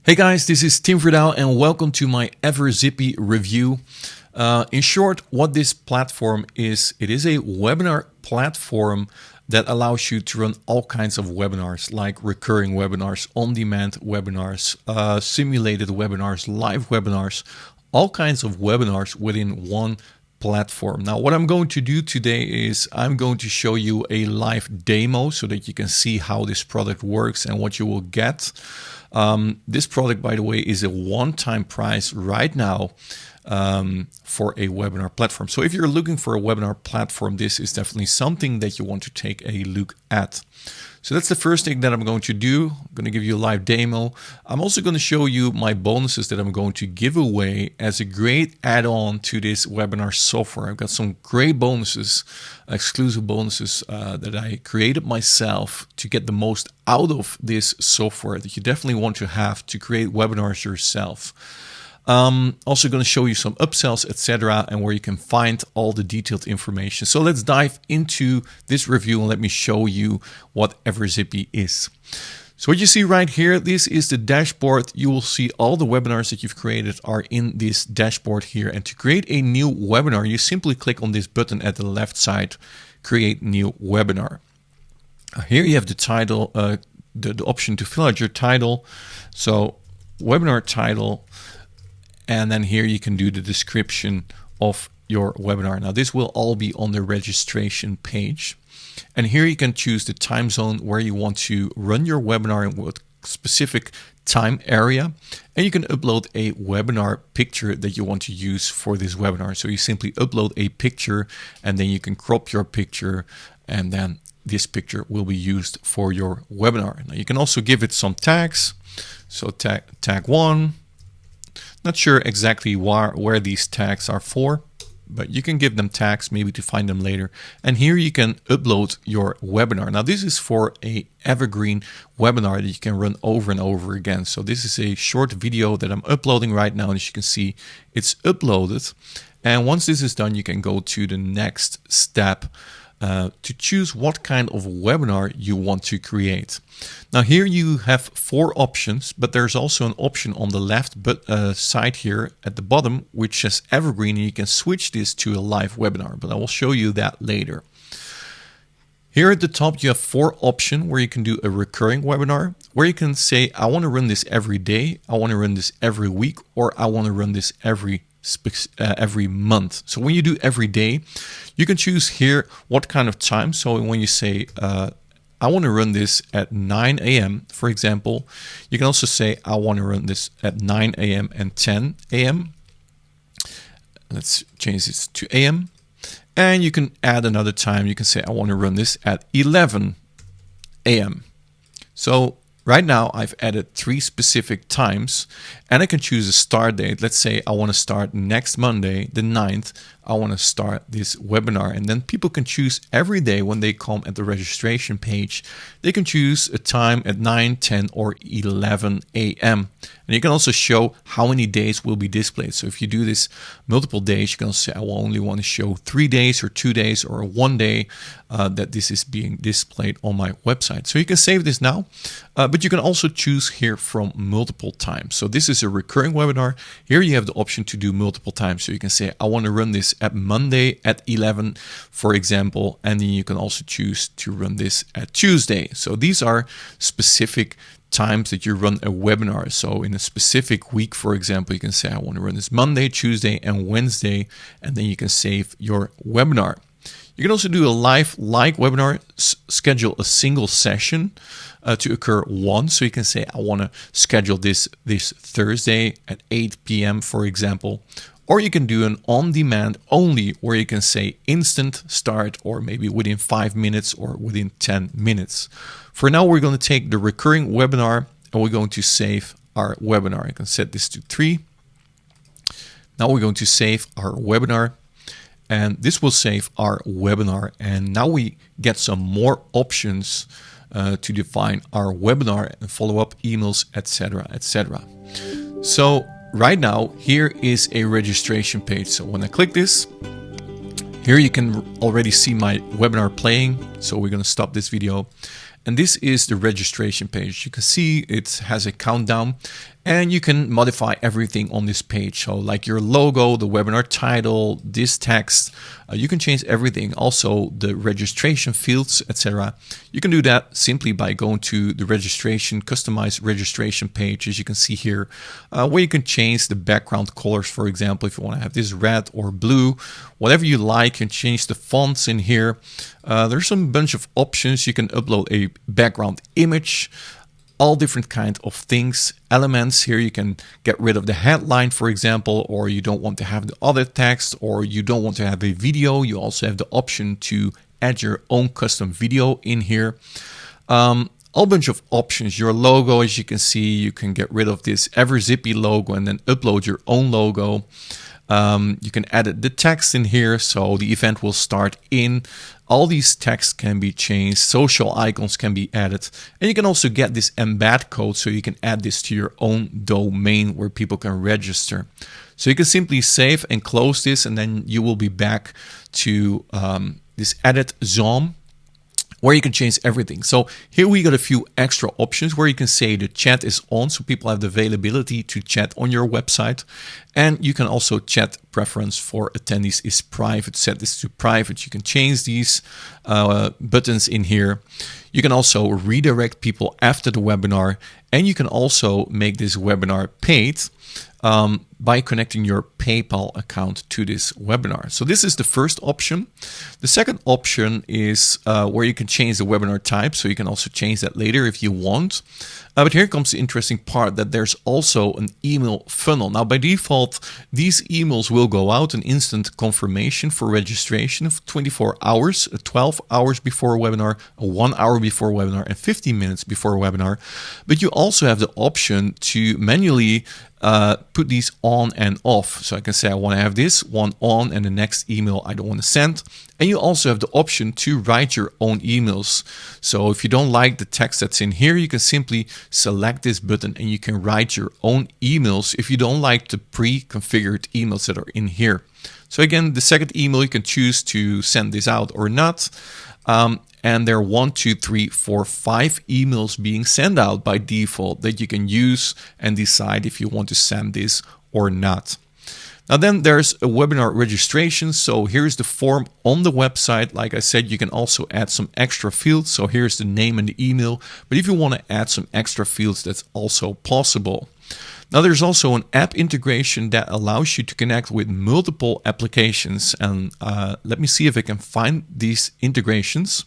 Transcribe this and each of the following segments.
Hey guys, this is Tim Verdouw and welcome to my Ever Zippy review. In short, what this platform is, it is a webinar platform that allows you to run all kinds of webinars, like recurring webinars, on-demand webinars, simulated webinars, live webinars, all kinds of webinars within one platform. Now, what I'm going to do today is I'm going to show you a live demo so that you can see how this product works and what you will get. This product, by the way, is a one-time price right now for a webinar platform. So if you're looking for a webinar platform, this is definitely something that you want to take a look at. So that's the first thing that I'm going to do. I'm going to give you a live demo. I'm also going to show you my bonuses that I'm going to give away as a great add-on to this webinar software. I've got some great bonuses, exclusive bonuses that I created myself to get the most out of this software that you definitely want to have to create webinars yourself. Also going to show you some upsells, etc., and where you can find all the detailed information. So let's dive into this review and let me show you what EverZippy is. So what you see right here, this is the dashboard. You will see all the webinars that you've created are in this dashboard here. And to create a new webinar, you simply click on this button at the left side, create new webinar. Here you have the title, the option to fill out your title. So webinar title. And then here you can do the description of your webinar. Now this will all be on the registration page. And here you can choose the time zone where you want to run your webinar in what specific time area. And you can upload a webinar picture that you want to use for this webinar. So you simply upload a picture and then you can crop your picture and then this picture will be used for your webinar. Now you can also give it some tags. So tag 1. Not sure exactly where these tags are for, but you can give them tags maybe to find them later. And here you can upload your webinar. Now this is for a evergreen webinar that you can run over and over again. So this is a short video that I'm uploading right now. And as you can see, it's uploaded. And once this is done, you can go to the next step to choose what kind of webinar you want to create. Now here you have 4 options, but there's also an option on the left side here at the bottom which says evergreen, and you can switch this to a live webinar, but I will show you that later. Here at the top you have 4 options where you can do a recurring webinar, where you can say I want to run this every day, I want to run this every week, or I want to run this every month. So when you do every day, you can choose here what kind of time. So when you say I want to run this at 9 a.m. for example, you can also say I want to run this at 9 a.m. and 10 a.m. Let's change this to a.m. and you can add another time. You can say I want to run this at 11 a.m. So right now I've added 3 specific times and I can choose a start date. Let's say I want to start next Monday, the 9th. I want to start this webinar, and then people can choose every day when they come at the registration page. They can choose a time at 9, 10 or 11 a.m. And you can also show how many days will be displayed. So if you do this multiple days, you can also say I only want to show 3 days or 2 days or 1 day that this is being displayed on my website. So you can save this now, but you can also choose here from multiple times. So this is a recurring webinar. Here you have the option to do multiple times. So you can say I want to run this at Monday at 11, for example, and then you can also choose to run this at Tuesday. So these are specific times that you run a webinar. So in a specific week, for example, you can say I want to run this Monday, Tuesday, and Wednesday, and then you can save your webinar. You can also do a live webinar, schedule a single session to occur once. So you can say I want to schedule this Thursday at 8 p.m. for example. Or you can do an on-demand only, where you can say instant start, or maybe within 5 minutes or within 10 minutes. For now, we're going to take the recurring webinar and we're going to save our webinar. I can set this to 3. Now we're going to save our webinar, and this will save our webinar. And now we get some more options to define our webinar and follow-up emails, etc., etc. So right now, here is a registration page. So when I click this, here you can already see my webinar playing. So we're going to stop this video. And this is the registration page. You can see it has a countdown. And you can modify everything on this page. So like your logo, the webinar title, this text, you can change everything. Also the registration fields, etc. You can do that simply by going to the registration, customize registration page, as you can see here, where you can change the background colors. For example, if you want to have this red or blue, whatever you like, you can change the fonts in here. There's some bunch of options. You can upload a background image, all different kind of things, elements. Here you can get rid of the headline, for example, or you don't want to have the other text, or you don't want to have a video. You also have the option to add your own custom video in here. A bunch of options. Your logo, as you can see, you can get rid of this EverZippy logo and then upload your own logo. You can edit the text in here, so the event will start in. All these texts can be changed, social icons can be added, and you can also get this embed code, so you can add this to your own domain where people can register. So you can simply save and close this, and then you will be back to this edit zone, where you can change everything. So here we got a few extra options where you can say the chat is on, so people have the availability to chat on your website. And you can also chat preference for attendees is private. Set this to private. You can change these buttons in here. You can also redirect people after the webinar, and you can also make this webinar paid by connecting your PayPal account to this webinar. So this is the first option. The second option is where you can change the webinar type. So you can also change that later if you want. But here comes the interesting part, that there's also an email funnel. Now by default, these emails will go out, an instant confirmation for registration of 24 hours, 12 hours before a webinar, 1 hour before a webinar, and 15 minutes before a webinar. But you also have the option to manually put these on and off. So I can say I want to have this one on, and the next email I don't want to send. And you also have the option to write your own emails. So if you don't like the text that's in here, you can simply select this button and you can write your own emails if you don't like the pre-configured emails that are in here. So again, the second email, you can choose to send this out or not. And there are 1, 2, 3, 4, 5 emails being sent out by default that you can use and decide if you want to send this or not. Now then there's a webinar registration. So here's the form on the website. Like I said, you can also add some extra fields. So here's the name and the email. But if you want to add some extra fields, that's also possible. Now there's also an app integration that allows you to connect with multiple applications. And let me see if I can find these integrations.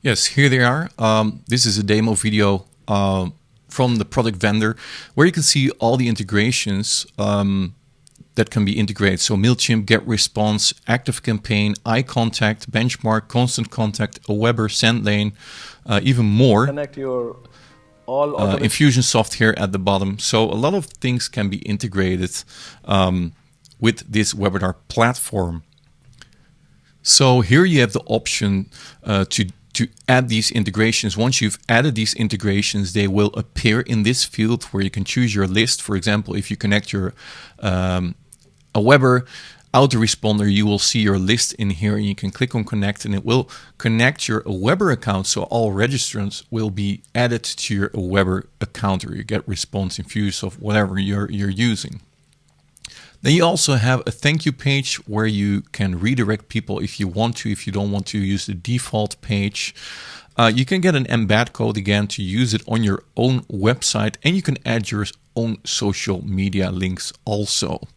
Yes, here they are. This is a demo video from the product vendor where you can see all the integrations that can be integrated. So MailChimp, GetResponse, ActiveCampaign, iContact, Benchmark, Constant Contact, Aweber, SendLane, even more. Connect your all Infusionsoft here at the bottom. So a lot of things can be integrated with this webinar platform. So here you have the option to add these integrations. Once you've added these integrations, they will appear in this field where you can choose your list. For example, if you connect your Aweber autoresponder, you will see your list in here, and you can click on connect, and it will connect your Aweber account. So all registrants will be added to your Aweber account, or you GetResponse, Infusionsoft, whatever you're using. Then you also have a thank you page where you can redirect people if you want to, if you don't want to use the default page. You can get an embed code again to use it on your own website, and you can add your own social media links also.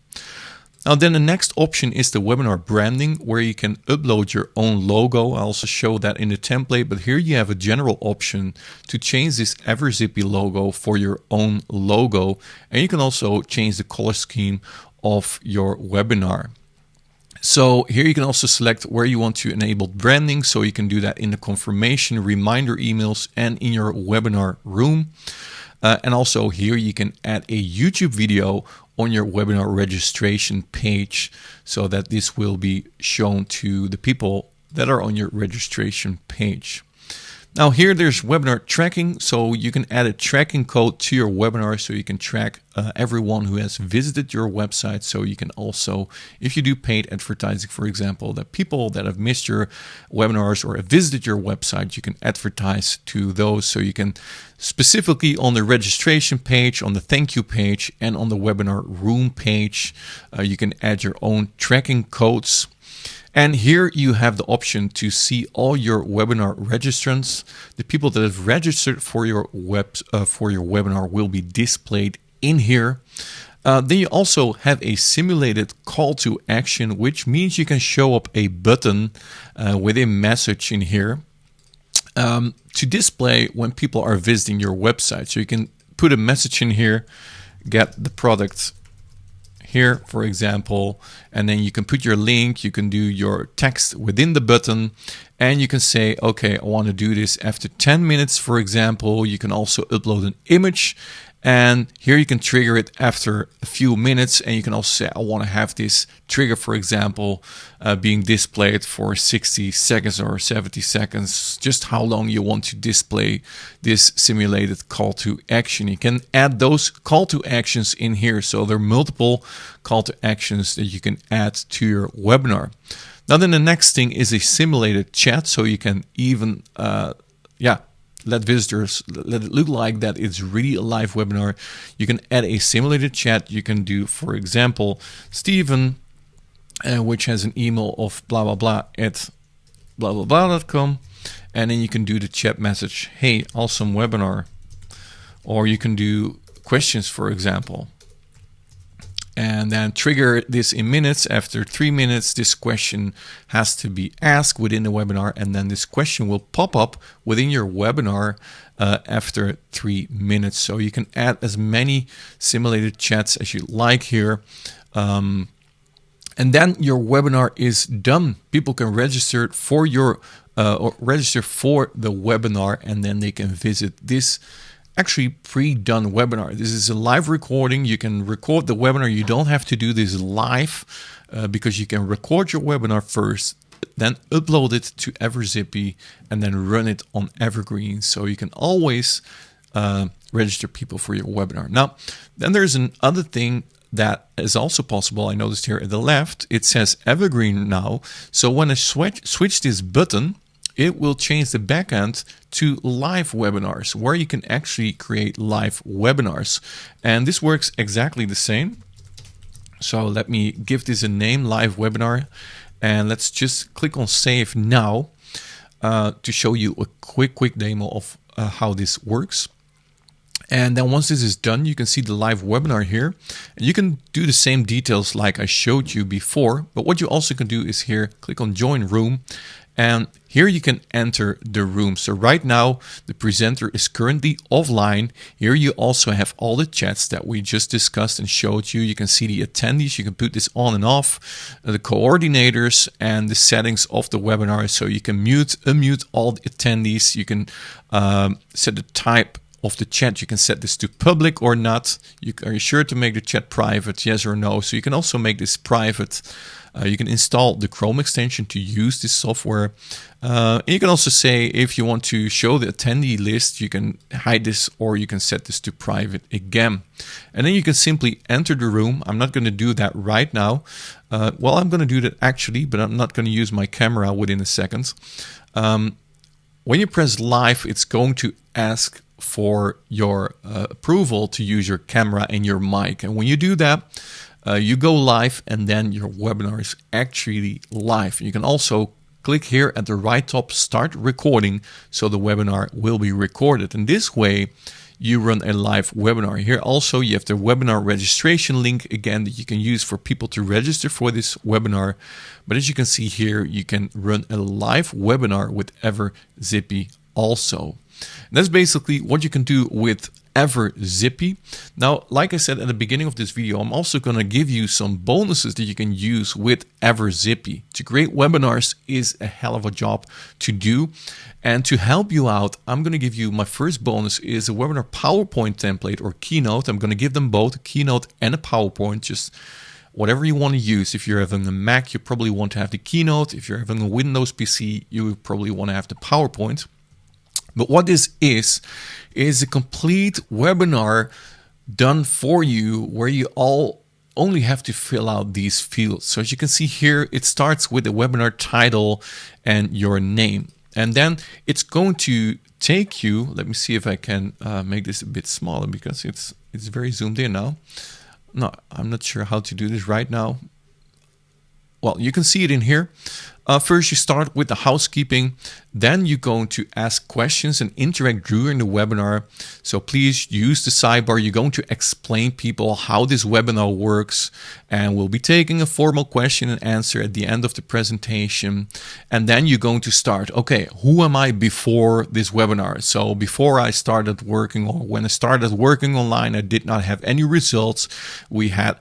Now then the next option is the webinar branding, where you can upload your own logo. I also show that in the template, but here you have a general option to change this EverZippy logo for your own logo, and you can also change the color scheme of your webinar. So here you can also select where you want to enable branding, so you can do that in the confirmation, reminder emails, and in your webinar room. And also here you can add a YouTube video on your webinar registration page, so that this will be shown to the people that are on your registration page. Now here there's webinar tracking, so you can add a tracking code to your webinar so you can track everyone who has visited your website. So you can also, if you do paid advertising, for example, that people that have missed your webinars or have visited your website, you can advertise to those. So you can specifically on the registration page, on the thank you page, and on the webinar room page, you can add your own tracking codes. And here you have the option to see all your webinar registrants. The people that have registered for your webinar will be displayed in here. Then you also have a simulated call to action, which means you can show up a button with a message in here to display when people are visiting your website. So you can put a message in here, get the product here, for example, and then you can put your link, you can do your text within the button, and you can say, okay, I want to do this after 10 minutes, for example. You can also upload an image, and here you can trigger it after a few minutes, and you can also say, I want to have this trigger, for example, being displayed for 60 seconds or 70 seconds, just how long you want to display this simulated call to action. You can add those call to actions in here. So there are multiple call to actions that you can add to your webinar. Now then the next thing is a simulated chat. So you can even, let visitors, let it look like that it's really a live webinar. You can add a simulated chat. You can do, for example, Steven, which has an email of blah, blah, blah at blah, blah, blah.com. And then you can do the chat message, hey, awesome webinar. Or you can do questions, for example. And then trigger this in minutes. After 3 minutes, this question has to be asked within the webinar, and then this question will pop up within your webinar after 3 minutes. So you can add as many simulated chats as you like here. And then your webinar is done. People can register for your or register for the webinar, and then they can visit this actually pre-done webinar. This is a live recording. You can record the webinar. You don't have to do this live because you can record your webinar first, then upload it to EverZippy, and then run it on Evergreen. So you can always register people for your webinar. Now, then there's another thing that is also possible. I noticed here at the left, it says Evergreen now. So when I switch this button, it will change the backend to live webinars, where you can actually create live webinars. And this works exactly the same. So let me give this a name, live webinar. And let's just click on save now to show you a quick demo of how this works. And then once this is done, you can see the live webinar here. And you can do the same details like I showed you before. But what you also can do is here, click on join room. And here you can enter the room. So right now, the presenter is currently offline. Here you also have all the chats that we just discussed and showed you. You can see the attendees. You can put this on and off, the coordinators, and the settings of the webinar. So you can mute, unmute all the attendees. You can set the type of the chat. You can set this to public or not. Are you sure to make the chat private? Yes or no? So you can also make this private. You can install the Chrome extension to use this software. And you can also say if you want to show the attendee list, you can hide this or you can set this to private again. And then you can simply enter the room. I'm not going to do that right now. Well, I'm going to do that actually, but I'm not going to use my camera within a second. When you press live, it's going to ask for your approval to use your camera and your mic. And when you do that, you go live, and then your webinar is actually live. You can also click here at the right top, start recording, so the webinar will be recorded. And this way, you run a live webinar. Here also, you have the webinar registration link again that you can use for people to register for this webinar. But as you can see here, you can run a live webinar with EverZippy also. And that's basically what you can do with EverZippy. Now, like I said at the beginning of this video, I'm also going to give you some bonuses that you can use with EverZippy. To create webinars is a hell of a job to do. And to help you out, I'm going to give you my first bonus is a webinar PowerPoint template or Keynote. I'm going to give them both, a Keynote and a PowerPoint, just whatever you want to use. If you're having a Mac, you probably want to have the Keynote. If you're having a Windows PC, you probably want to have the PowerPoint. But what this is a complete webinar done for you where you all only have to fill out these fields. So as you can see here, it starts with the webinar title and your name. And then it's going to take you, let me see if I can make this a bit smaller because it's very zoomed in now. No, I'm not sure how to do this right now. Well, you can see it in here. First, you start with the housekeeping. Then you're going to ask questions and interact during the webinar. So please use the sidebar. You're going to explain people how this webinar works. And we'll be taking a formal question and answer at the end of the presentation. And then you're going to start, okay, who am I before this webinar? So before I started working, or when I started working online, I did not have any results. We had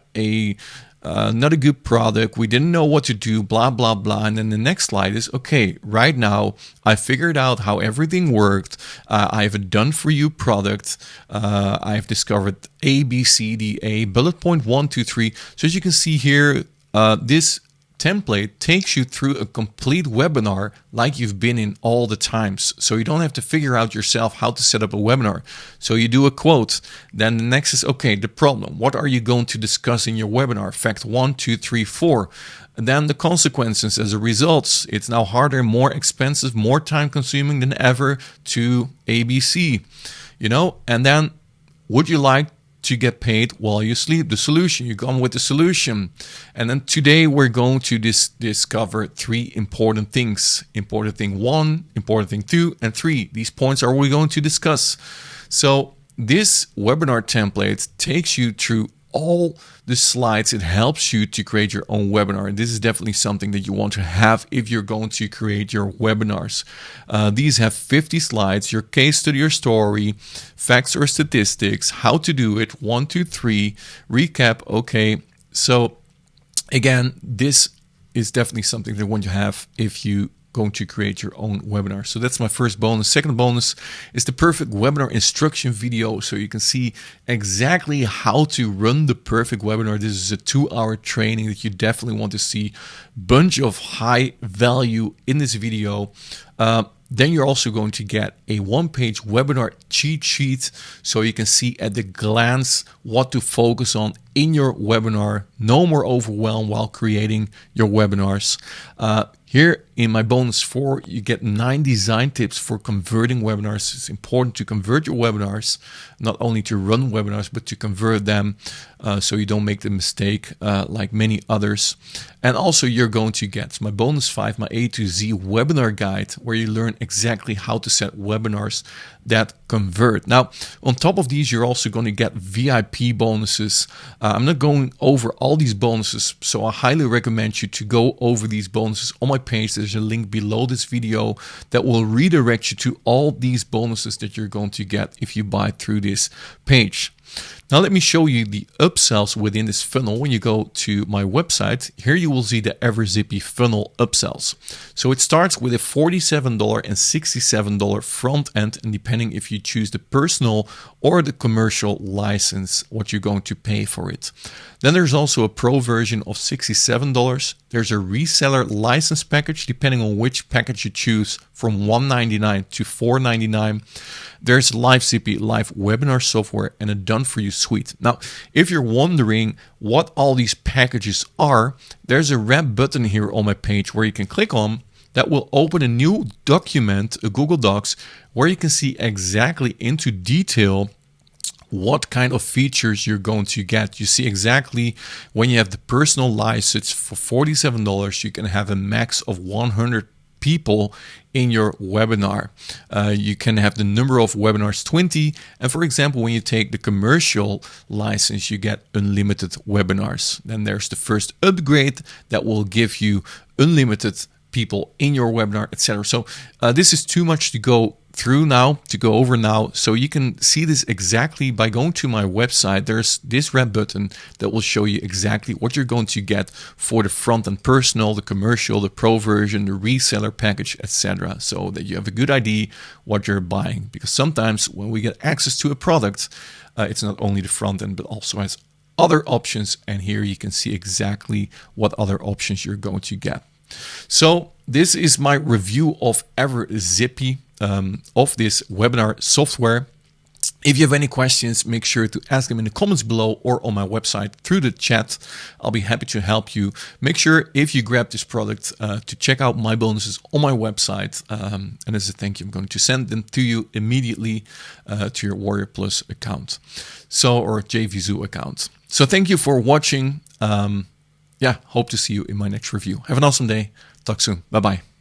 not a good product. We didn't know what to do, blah, blah, blah. And then the next slide is, okay, right now I figured out how everything worked. I have a done for you product. I've discovered A, B, C, D, A, bullet point 1, 2, 3. So as you can see here, this template takes you through a complete webinar like you've been in all the times. So you don't have to figure out yourself how to set up a webinar. So you do a quote. Then the next is, okay, the problem. What are you going to discuss in your webinar? Fact 1, 2, 3, 4. And then the consequences as a result. It's now harder, more expensive, more time consuming than ever to ABC. And then would you like to get paid while you sleep? The solution, you come with the solution. And then today we're going to discover 3 important things. Important thing 1, important thing 2, and 3. These points are we going to discuss. So this webinar template takes you through all the slides. It helps you to create your own webinar. And this is definitely something that you want to have if you're going to create your webinars. These have 50 slides, your case study, your story, facts or statistics, how to do it, 1, 2, 3, recap. Okay, so again, this is definitely something that you want to have if you going to create your own webinar. So that's my first bonus. Second bonus is the perfect webinar instruction video, so you can see exactly how to run the perfect webinar. This is a 2-hour training that you definitely want to see. Bunch of high value in this video. Then you're also going to get a 1-page webinar cheat sheet, so you can see at the glance what to focus on in your webinar. No more overwhelm while creating your webinars. Here in my bonus 4, you get 9 design tips for converting webinars. It's important to convert your webinars, not only to run webinars, but to convert them so you don't make the mistake like many others. And also you're going to get my bonus 5, my A to Z webinar guide, where you learn exactly how to set webinars that convert. Now, on top of these, you're also going to get VIP bonuses. I'm not going over all these bonuses, so I highly recommend you to go over these bonuses on my page. There's a link below this video that will redirect you to all these bonuses that you're going to get if you buy through this page. Now let me show you the upsells within this funnel. When you go to my website, here you will see the Ever Zippy funnel upsells. So it starts with a $47 and $67 front end, and depending if you choose the personal or the commercial license, what you're going to pay for it. Then there's also a pro version of $67. There's a reseller license package, depending on which package you choose, from $199 to $499. There's EverZippy live webinar software and a done for you suite. Now, if you're wondering what all these packages are, there's a red button here on my page where you can click on. That will open a new document, a Google Docs, where you can see exactly into detail what kind of features you're going to get. You see exactly when you have the personal license for $47, you can have a max of 100 people in your webinar. You can have the number of webinars 20, and for example, when you take the commercial license, you get unlimited webinars. Then there's the first upgrade that will give you unlimited people in your webinar, etc. So this is too much to go over now. So you can see this exactly by going to my website. There's this red button that will show you exactly what you're going to get for the front end personal, the commercial, the pro version, the reseller package, etc. So that you have a good idea what you're buying. Because sometimes when we get access to a product, it's not only the front end, but also has other options. And here you can see exactly what other options you're going to get. So this is my review of EverZippy. of this webinar software. If you have any questions, make sure to ask them in the comments below or on my website through the chat. I'll be happy to help you. Make sure if you grab this product to check out my bonuses on my website. And as a thank you, I'm going to send them to you immediately to your Warrior Plus account. Or JVZoo account. So thank you for watching. Hope to see you in my next review. Have an awesome day. Talk soon. Bye-bye.